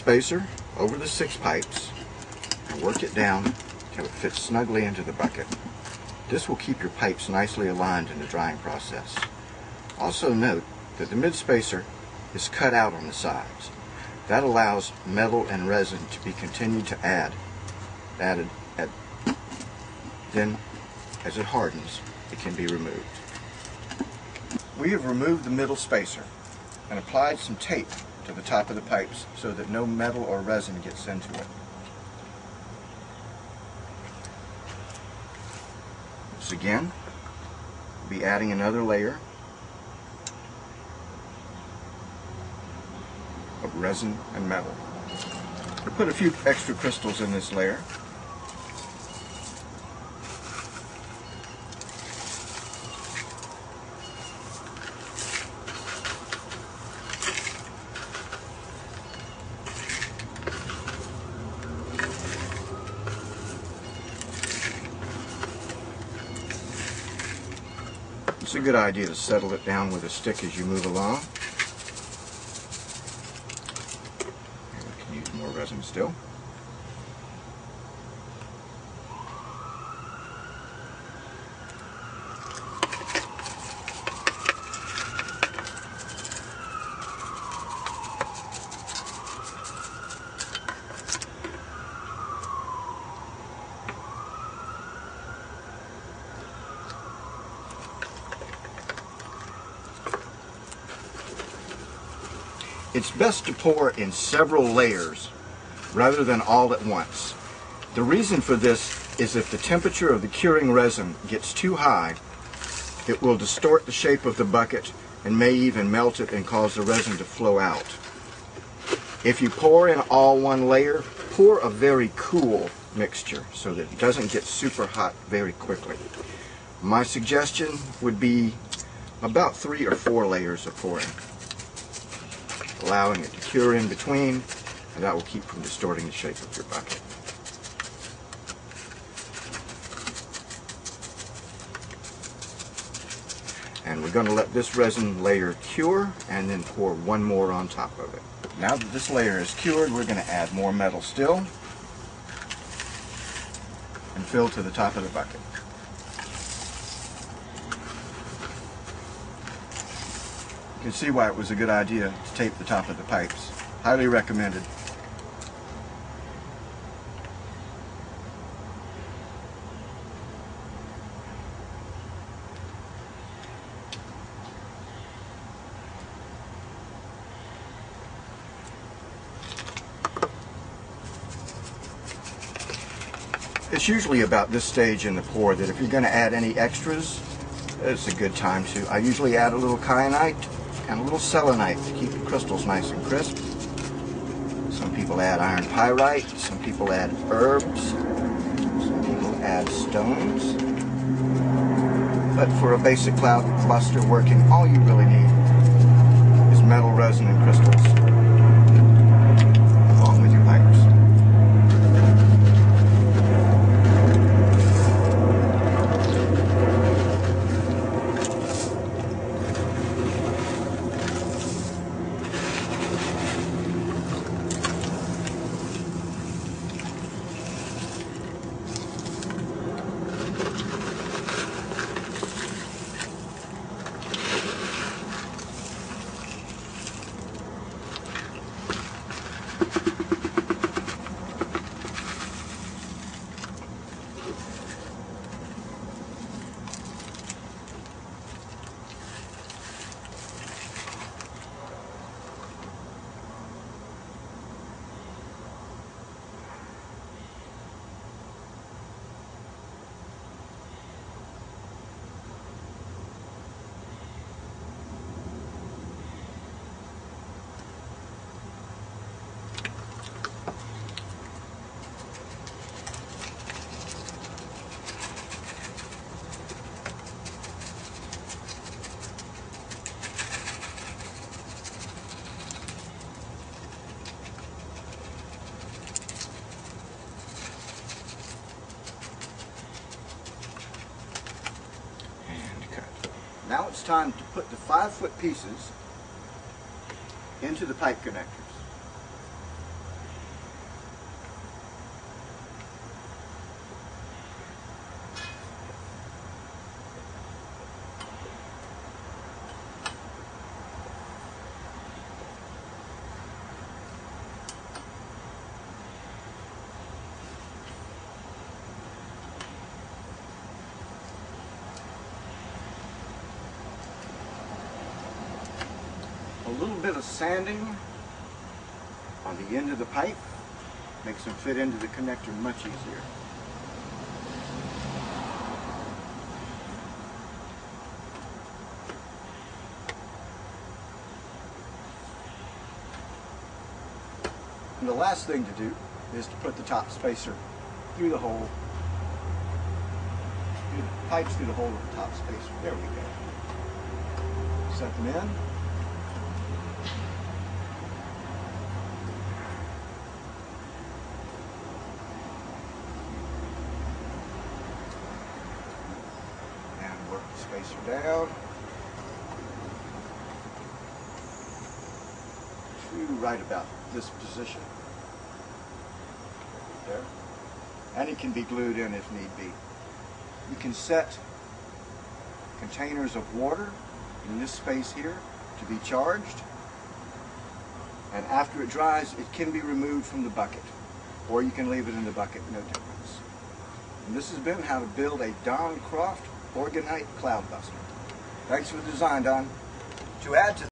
spacer over the 6 pipes and work it down until it fits snugly into the bucket. This will keep your pipes nicely aligned in the drying process. Also note that the mid-spacer is cut out on the sides. That allows metal and resin to be continued to added. Then, as it hardens, it can be removed. We have removed the middle spacer and applied some tape to the top of the pipes so that no metal or resin gets into it. Once again, we'll be adding another layer of resin and metal. We'll put a few extra crystals in this layer. It's a good idea to settle it down with a stick as you move along. We can use more resin still. It's best to pour in several layers rather than all at once. The reason for this is if the temperature of the curing resin gets too high, it will distort the shape of the bucket and may even melt it and cause the resin to flow out. If you pour in all one layer, pour a very cool mixture so that it doesn't get super hot very quickly. My suggestion would be about 3 or 4 layers of pouring, allowing it to cure in between, and that will keep from distorting the shape of your bucket. And we're going to let this resin layer cure and then pour one more on top of it. Now that this layer is cured, we're going to add more metal still and fill to the top of the bucket. You can see why it was a good idea to tape the top of the pipes. Highly recommended. It's usually about this stage in the pour that if you're going to add any extras, it's a good time to. I usually add a little kyanite and a little selenite to keep the crystals nice and crisp. Some people add iron pyrite, some people add herbs, some people add stones. But for a basic CloudBuster working, all you really need is metal, resin, and crystals, along with your pipes. Now it's time to put the 5-foot pieces into the pipe connectors. little bit of sanding on the end of the pipe makes them fit into the connector much easier. And the last thing to do is to put the top spacer through the hole. The pipes through the hole of the top spacer. There we go. Set them in. And work the spacer down to right about this position. There. And it can be glued in if need be. You can set containers of water in this space here to be charged, and after it dries it can be removed from the bucket, or you can leave it in the bucket, no difference. And this has been how to build a Don Croft Orgonite CloudBuster. Thanks for the design, Don. To add to